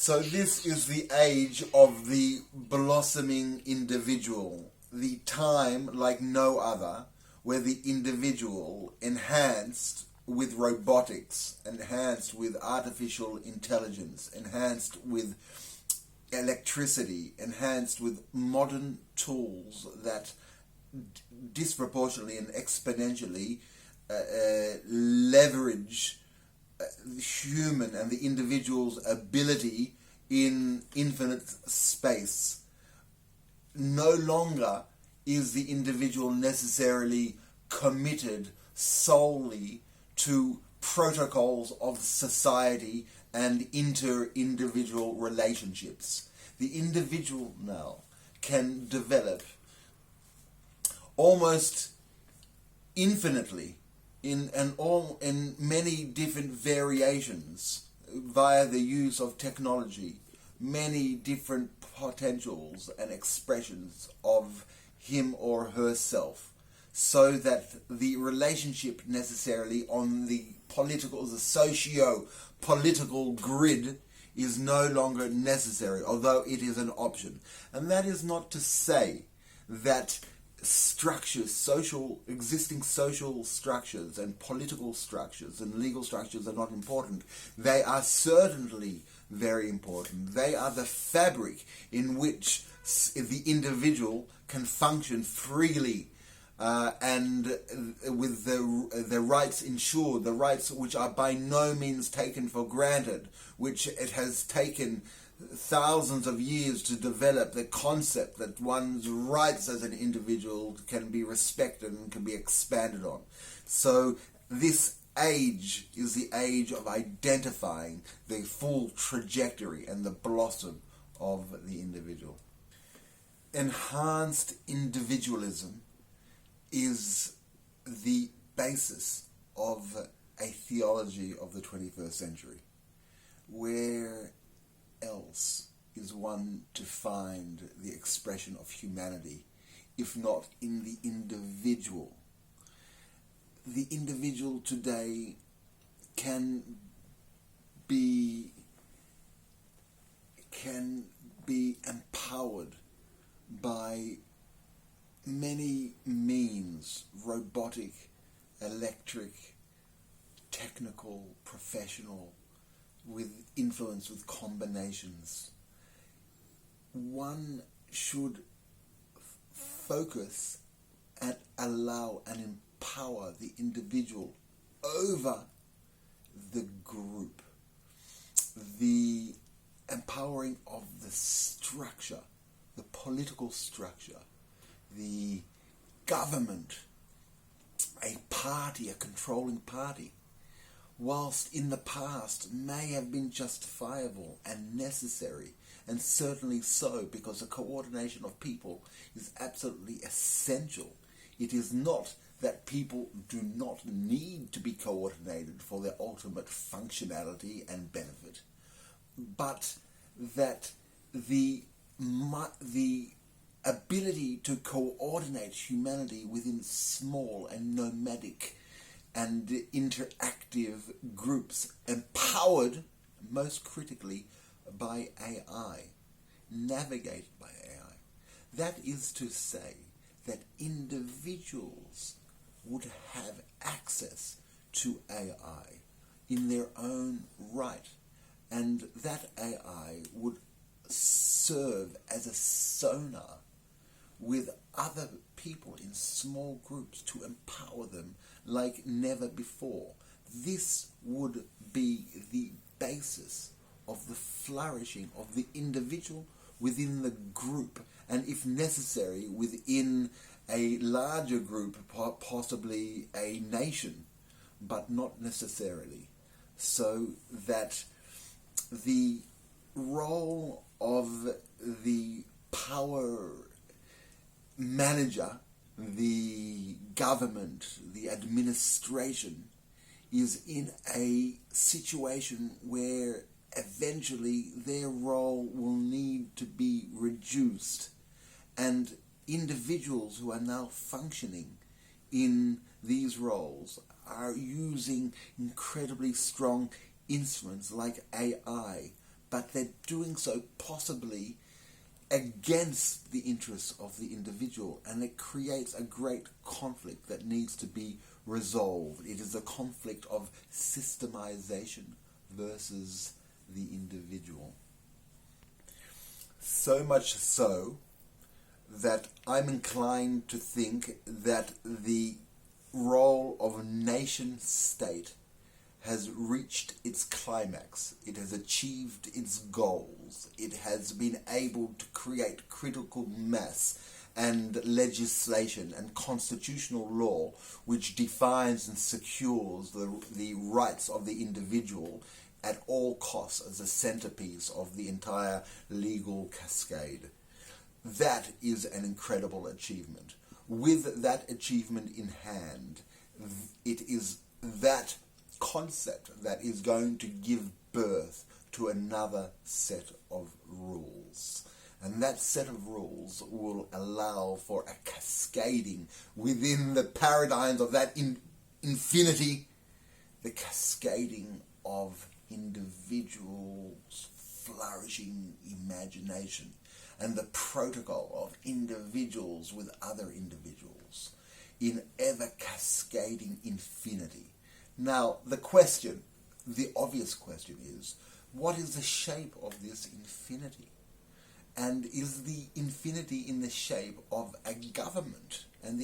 So this is the age of the blossoming individual, the time like no other, where the individual, enhanced with robotics, enhanced with artificial intelligence, enhanced with electricity, enhanced with modern tools that disproportionately and exponentially leverage human and the individual's ability in infinite space. No longer is the individual necessarily committed solely to protocols of society and inter-individual relationships. The individual now can develop almost infinitely in many different variations via the use of technology, many different potentials and expressions of him or herself, so that the relationship necessarily on the socio-political grid is no longer necessary, although it is an option. And that is not to say that structures, existing social structures and political structures and legal structures are not important. They are certainly very important. They are the fabric in which the individual can function freely and with the rights ensured, the rights which are by no means taken for granted, which it has taken thousands of years to develop, the concept that one's rights as an individual can be respected and can be expanded on. So this age is the age of identifying the full trajectory and the blossom of the individual. Enhanced individualism is the basis of a theology of the 21st century. Where else is one to find the expression of humanity, if not in the individual? The individual today can be empowered by many means: robotic, electric, technical, professional, with influence, with combinations. One should focus and allow and empower the individual over the group. The empowering of the structure, the political structure, the government, a party, a controlling party, whilst in the past may have been justifiable and necessary, and certainly so, because the coordination of people is absolutely essential. It is not that people do not need to be coordinated for their ultimate functionality and benefit, but that the ability to coordinate humanity within small and nomadic and interactive groups, empowered, most critically, by AI, navigated by AI. That is to say that individuals would have access to AI in their own right, and that AI would serve as a sonar with other people in small groups to empower them like never before. This would be the basis of the flourishing of the individual within the group, and if necessary within a larger group, possibly a nation, but not necessarily. So that the role of the power manager, the government, the administration, is in a situation where eventually their role will need to be reduced, and individuals who are now functioning in these roles are using incredibly strong instruments like AI, but they're doing so possibly against the interests of the individual, and it creates a great conflict that needs to be resolved. It is a conflict of systemization versus the individual. So much so that I'm inclined to think that the role of nation-state has reached its climax. It has achieved its goals. It has been able to create critical mass and legislation and constitutional law which defines and secures the rights of the individual at all costs as a centerpiece of the entire legal cascade. That is an incredible achievement. With that achievement in hand, it is that concept that is going to give birth to another set of rules. And that set of rules will allow for a cascading within the paradigms of that infinity, the cascading of individuals' flourishing imagination and the protocol of individuals with other individuals in ever cascading infinity. Now, the obvious question is, what is the shape of this infinity? And is the infinity in the shape of a government and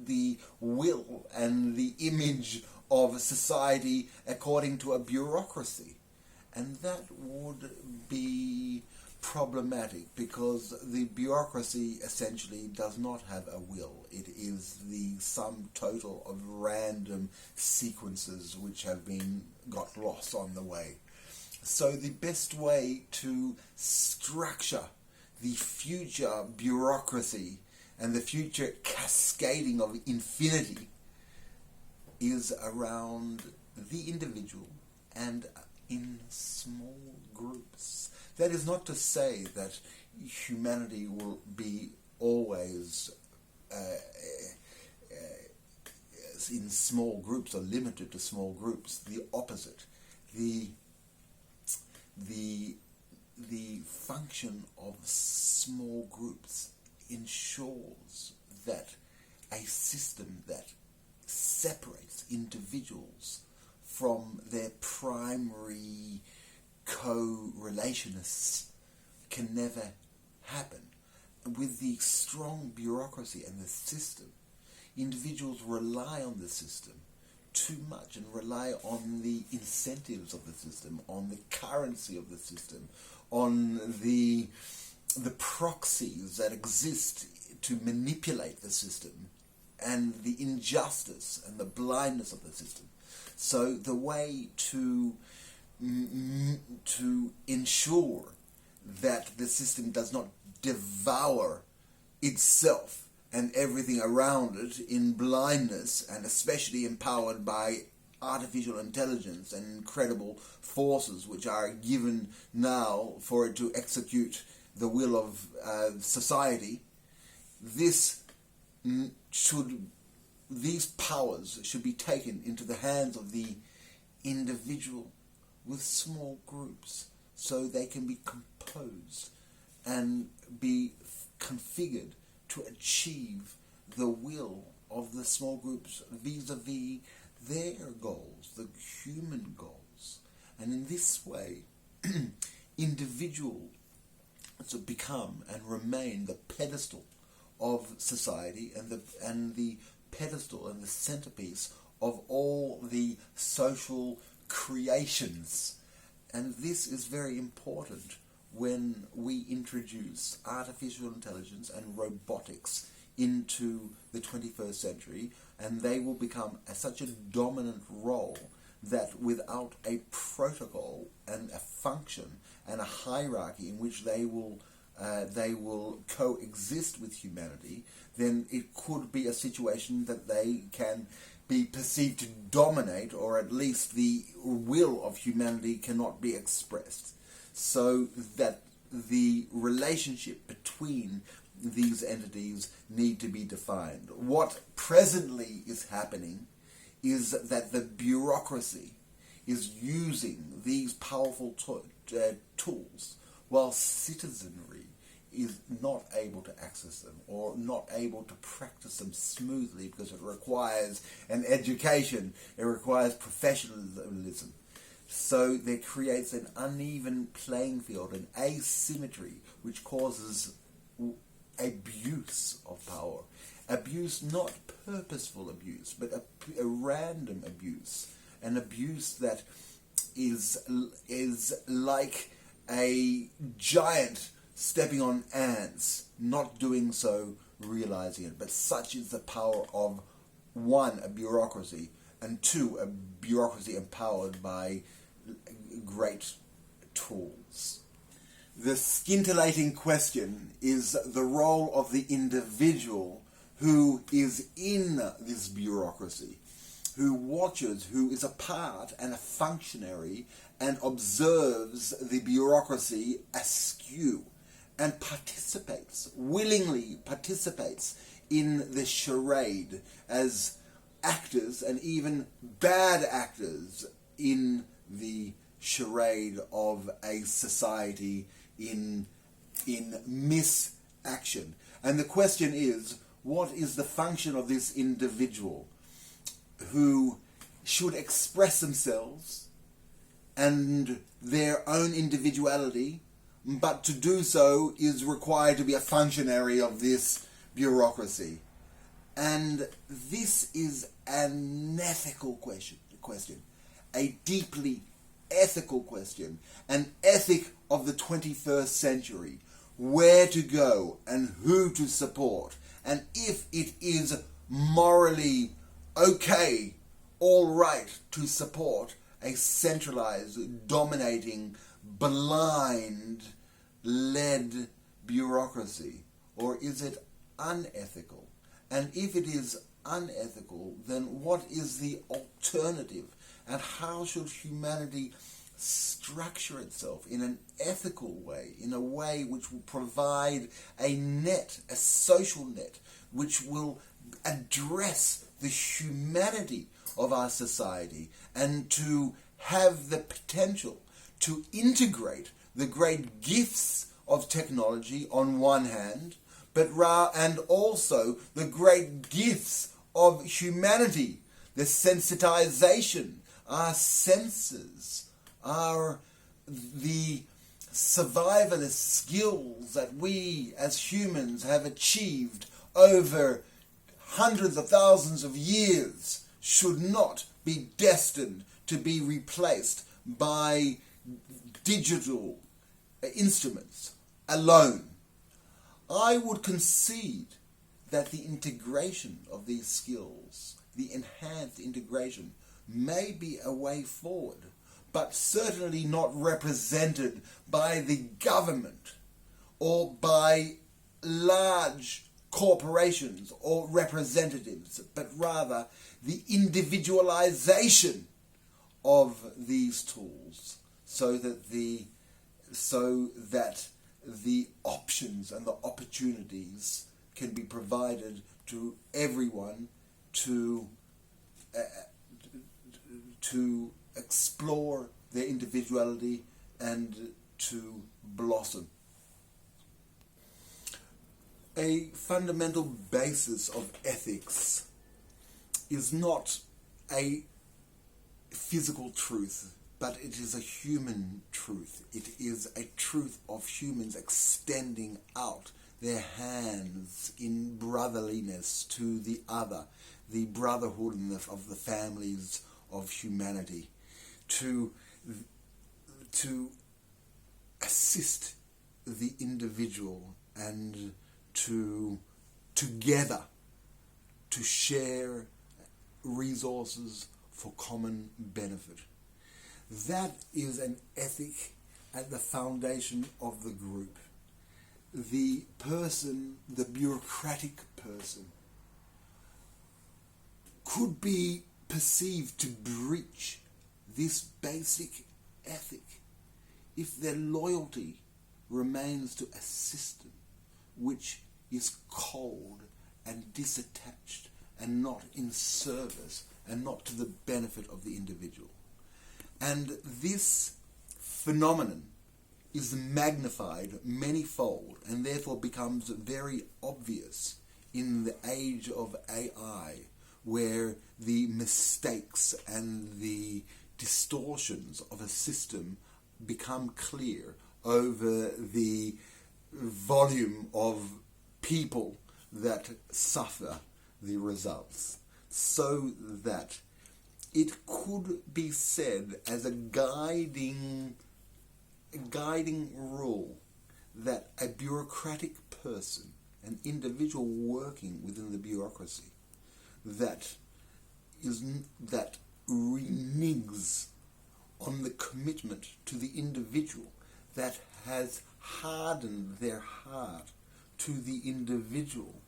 the will and the image of a society according to a bureaucracy? And that would be problematic because the bureaucracy essentially does not have a will. It is the sum total of random sequences which have got lost on the way. So the best way to structure the future bureaucracy and the future cascading of infinity is around the individual and in small groups. That is not to say that humanity will be always in small groups or limited to small groups. The opposite. The function of small groups ensures that a system that separates individuals from their primary co-relationists can never happen. With the strong bureaucracy and the system, individuals rely on the system too much and rely on the incentives of the system, on the currency of the system, on the proxies that exist to manipulate the system, and the injustice and the blindness of the system. So the way to ensure that the system does not devour itself and everything around it in blindness, and especially empowered by artificial intelligence and incredible forces which are given now for it to execute the will of society, these powers should be taken into the hands of the individual with small groups so they can be composed and be configured to achieve the will of the small groups vis-a-vis their goals, the human goals. And in this way, individuals become and remain the pedestal of society and the pedestal and the centerpiece of all the social creations. And this is very important when we introduce artificial intelligence and robotics into the 21st century, and they will become such a dominant role that without a protocol and a function and a hierarchy in which they will coexist with humanity, then it could be a situation that they can be perceived to dominate, or at least the will of humanity cannot be expressed. So that the relationship between these entities need to be defined. What presently is happening is that the bureaucracy is using these powerful tools, while citizenry is not able to access them or not able to practice them smoothly because it requires an education, it requires professionalism. So there creates an uneven playing field, an asymmetry, which causes abuse of power. Abuse, not purposeful abuse, but a random abuse. An abuse that is like a giant stepping on ants, not doing so, realizing it. But such is the power of, one, a bureaucracy, and two, a bureaucracy empowered by great tools. The scintillating question is the role of the individual who is in this bureaucracy, who watches, who is a part and a functionary and observes the bureaucracy askew and willingly participates in the charade as actors and even bad actors in the charade of a society in misaction. And the question is, what is the function of this individual who should express themselves and their own individuality, but to do so is required to be a functionary of this bureaucracy? And this is an ethical question, a deeply ethical question, an ethic of the 21st century, where to go and who to support, and if it is morally okay, all right, to support a centralized, dominating, blind, led bureaucracy, or is it unethical? And if it is unethical, then what is the alternative? And how should humanity structure itself in an ethical way, in a way which will provide a net, a social net, which will address the humanity of our society and to have the potential to integrate the great gifts of technology on one hand, and also the great gifts of humanity, the sensitization, our senses, the survivalist skills that we as humans have achieved over hundreds of thousands of years should not be destined to be replaced by digital instruments alone. I would concede that the integration of these skills, the enhanced integration, may be a way forward, but certainly not represented by the government or by large corporations or representatives, but rather the individualization of these tools so that the options and the opportunities can be provided to everyone to explore their individuality and to blossom. A fundamental basis of ethics is not a physical truth, but it is a human truth. It is a truth of humans extending out their hands in brotherliness to the other, the brotherhood of the families of humanity, to assist the individual and to together to share resources for common benefit. That is an ethic at the foundation of the group. The person, the bureaucratic person, could be perceived to breach this basic ethic if their loyalty remains to a system which is cold and disattached and not in service and not to the benefit of the individual. And this phenomenon is magnified manyfold and therefore becomes very obvious in the age of AI, where the mistakes and the distortions of a system become clear over the volume of people that suffer the results, so that it could be said as a guiding rule that a bureaucratic person, an individual working within the bureaucracy, that reneges on the commitment to the individual, that has hardened their heart to the individual,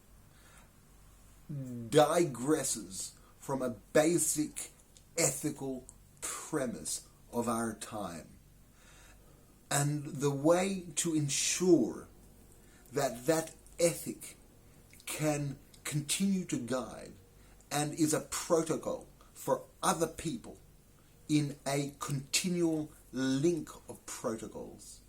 digresses from a basic ethical premise of our time. And the way to ensure that that ethic can continue to guide and is a protocol for other people in a continual link of protocols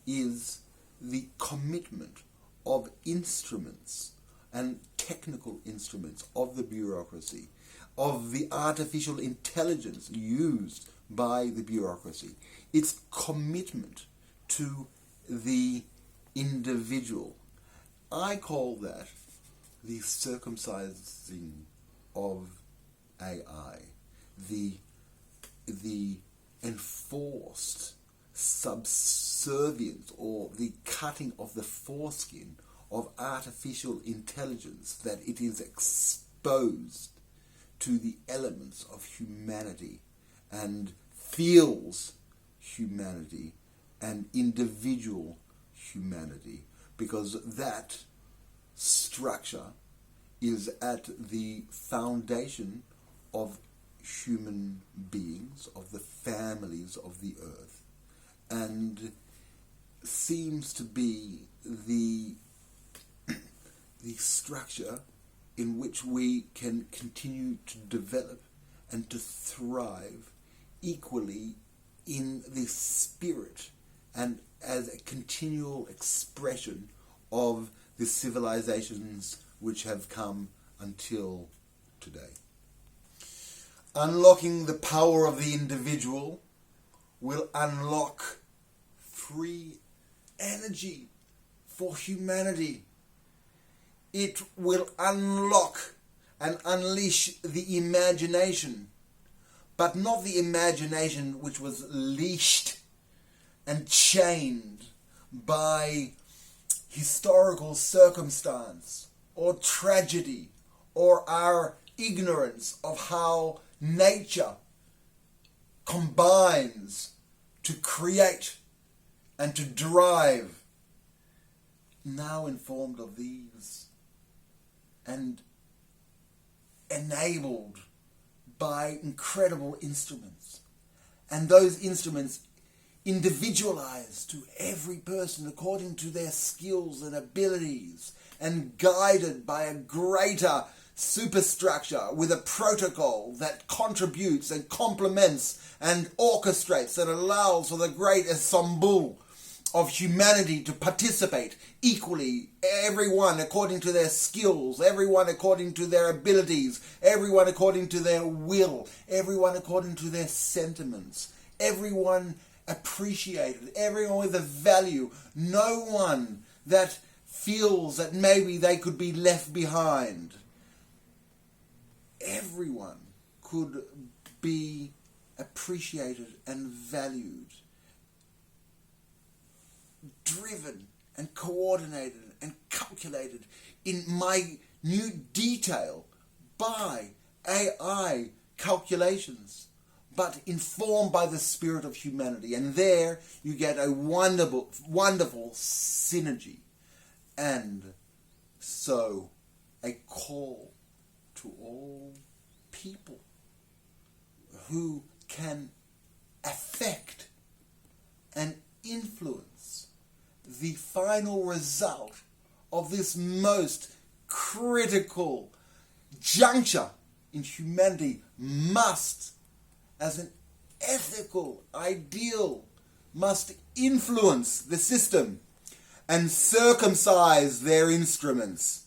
is the commitment of instruments and technical instruments of the bureaucracy, of the artificial intelligence used by the bureaucracy, its commitment to the individual. I call that the circumcising of AI, the enforced subservience or the cutting of the foreskin of artificial intelligence, that it is exposed to the elements of humanity and feels humanity and individual humanity, because that structure is at the foundation of human beings, of the families of the earth, and seems to be the structure in which we can continue to develop and to thrive equally in the spirit and as a continual expression of the civilizations which have come until today. Unlocking the power of the individual will unlock free energy for humanity. It will unlock and unleash the imagination, but not the imagination which was leashed and chained by historical circumstance or tragedy or our ignorance of how nature combines to create and to drive. Now informed of these and enabled by incredible instruments, and those instruments individualized to every person according to their skills and abilities, and guided by a greater superstructure with a protocol that contributes and complements and orchestrates and allows for the great ensemble of humanity to participate equally, everyone according to their skills, everyone according to their abilities, everyone according to their will, everyone according to their sentiments, everyone appreciated, everyone with a value, no one that feels that maybe they could be left behind. Everyone could be appreciated and valued, driven and coordinated and calculated in minute detail by AI calculations, but informed by the spirit of humanity. And there you get a wonderful synergy. And so a call to all people who can affect and influence the final result of this most critical juncture in humanity must, as an ethical ideal must influence the system and circumcise their instruments.